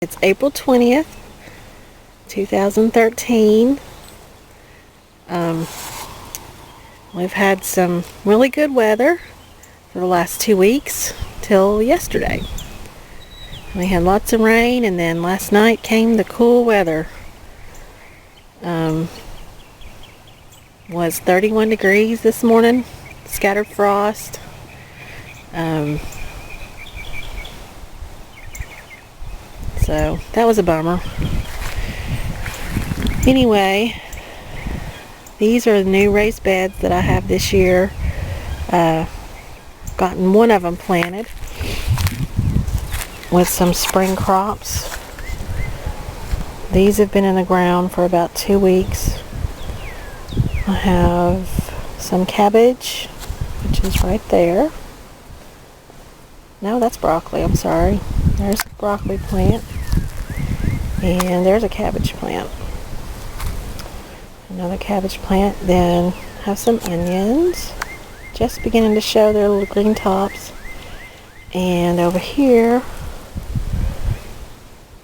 It's April 20th, 2013. We've had some really good weather for the last 2 weeks till yesterday. We had lots of rain, and then last night came the cool weather. Was 31 degrees this morning, scattered frost. So that was a bummer. Anyway, these are the new raised beds that I have this year. Gotten one of them planted with some spring crops. These have been in the ground for about 2 weeks. I have some cabbage, which is right there. No, that's broccoli, I'm sorry. There's a broccoli plant. And there's a cabbage plant. Another cabbage plant. Then have some onions. Just beginning to show their little green tops. And over here,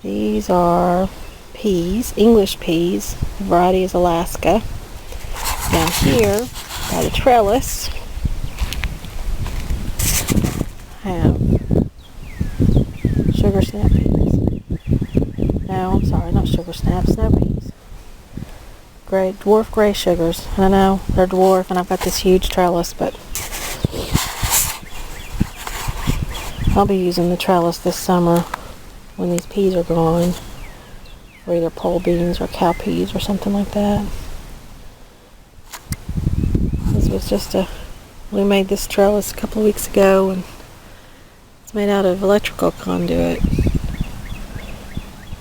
these are peas, English peas. The variety is Alaska. Down here, by the trellis, I have sugar snap peas. No, I'm sorry, not sugar snap, snow peas. Dwarf gray sugars. I know they're dwarf, and I've got this huge trellis, but I'll be using the trellis this summer when these peas are gone, for either pole beans or cow peas or something like that. This was we made this trellis a couple of weeks ago, and it's made out of electrical conduit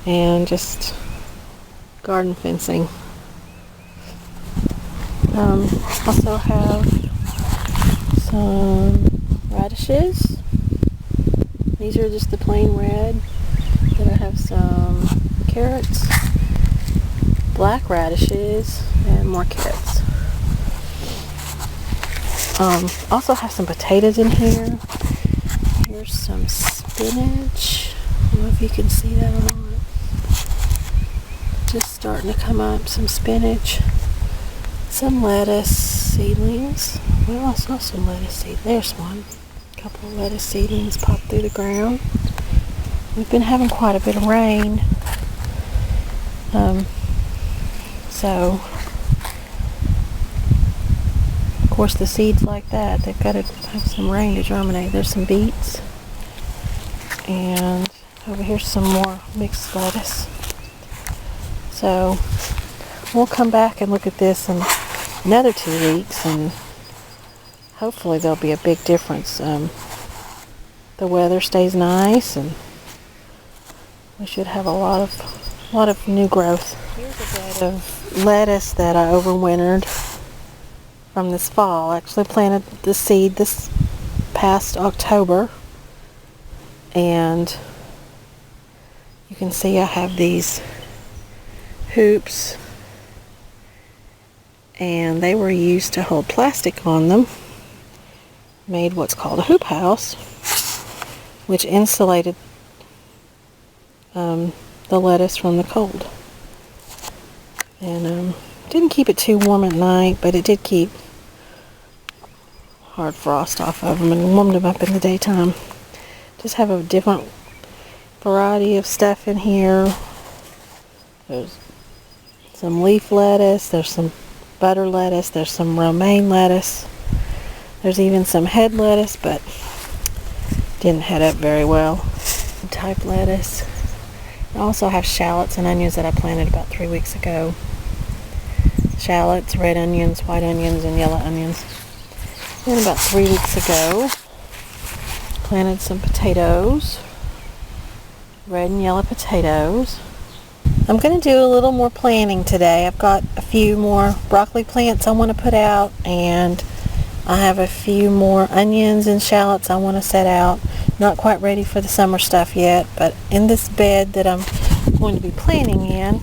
and just garden fencing. Also have some radishes. These are just the plain red. Then I have some carrots, black radishes, and more carrots. Also have some potatoes in here. Here's some spinach. I don't know if you can see that or not. Just starting to come up. Some spinach. Some lettuce seedlings. Well, I saw some lettuce seedlings. There's one. A couple of lettuce seedlings popped through the ground. We've been having quite a bit of rain. So, of course, the seeds like that, they've got to have some rain to germinate. There's some beets. And over here's some more mixed lettuce. So, we'll come back and look at this in another 2 weeks, and hopefully there'll be a big difference. The weather stays nice, and we should have a lot of new growth. Here's a bed of lettuce that I overwintered from this fall. I actually planted the seed this past October, and you can see I have these hoops, and they were used to hold plastic on them. Made what's called a hoop house, which insulated the lettuce from the cold. And didn't keep it too warm at night, but it did keep hard frost off of them and warmed them up in the daytime. Just have a different variety of stuff in here. There's some leaf lettuce, there's some butter lettuce, there's some romaine lettuce, there's even some head lettuce, but didn't head up very well. Type lettuce. I also have shallots and onions that I planted about 3 weeks ago. Shallots, red onions, white onions, and yellow onions. Then about 3 weeks ago, planted some potatoes, red and yellow potatoes. I'm going to do a little more planting today. I've got a few more broccoli plants I want to put out, and I have a few more onions and shallots I want to set out. Not quite ready for the summer stuff yet, but in this bed that I'm going to be planting in,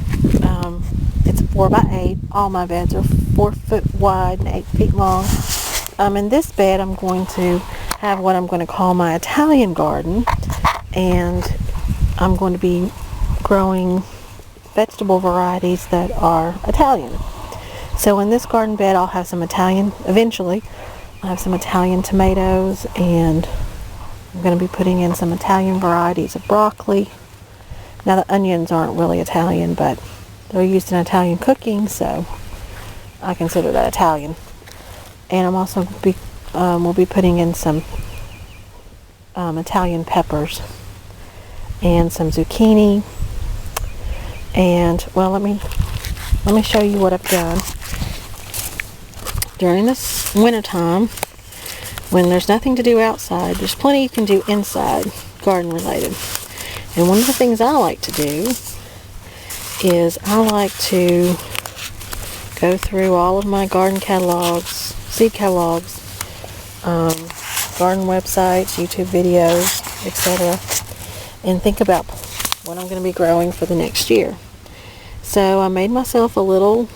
it's 4x8. All my beds are 4 foot wide and 8 feet long. In this bed I'm going to have what I'm going to call my Italian garden, and I'm going to be growing vegetable varieties that are Italian. So in this garden bed I'll have some Italian, eventually, I'll have some Italian tomatoes, and I'm going to be putting in some Italian varieties of broccoli. Now the onions aren't really Italian, but they're used in Italian cooking, so I consider that Italian. And I'm also we'll be putting in some Italian peppers and some zucchini. And well, let me show you what I've done during this winter time. When there's nothing to do outside, there's plenty you can do inside, garden related. And one of the things I like to do is I like to go through all of my garden catalogs, seed catalogs, garden websites, YouTube videos, etc., and think about what I'm going to be growing for the next year. So I made myself a little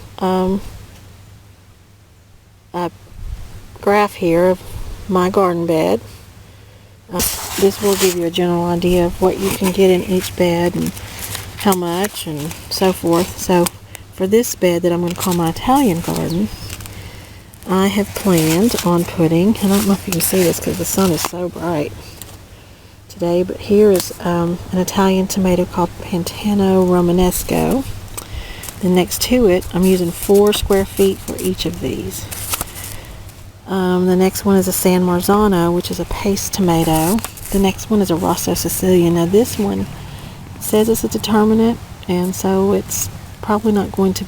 graph here of my garden bed. This will give you a general idea of what you can get in each bed and how much and so forth. So for this bed that I'm going to call my Italian garden, I have planned on putting, and I don't know if you can see this because the sun is so bright today, but here is an Italian tomato called Pantano Romanesco. Then next to it, I'm using 4 square feet for each of these. The next one is a San Marzano, which is a paste tomato. The next one is a Rosso Sicilian. Now this one says it's a determinate, and so it's probably not going to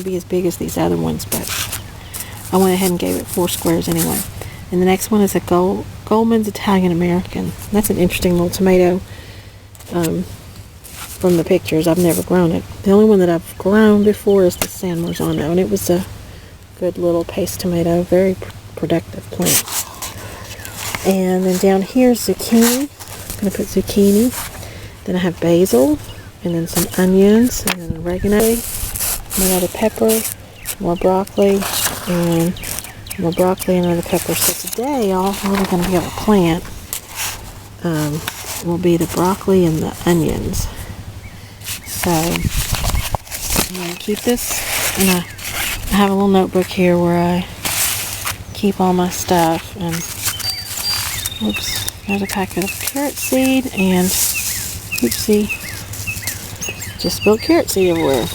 be as big as these other ones, but I went ahead and gave it 4 squares anyway. And the next one is a Goldman's Italian American. That's an interesting little tomato from the pictures. I've never grown it. The only one that I've grown before is the San Marzano, and it was a good little paste tomato, very productive plant. And then down here is zucchini. I'm going to put zucchini. Then I have basil, and then some onions, and then oregano, another pepper, more broccoli, and more broccoli and another pepper. So today all I'm really going to be able to plant will be the broccoli and the onions. So I'm going to keep this, and I have a little notebook here where I keep all my stuff. And oops, there's a packet of carrot seed, and oopsie, just spilled carrot seed everywhere.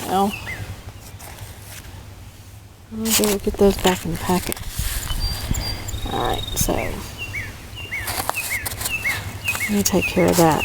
Well, I'll better get those back in the packet. Alright, so let me take care of that.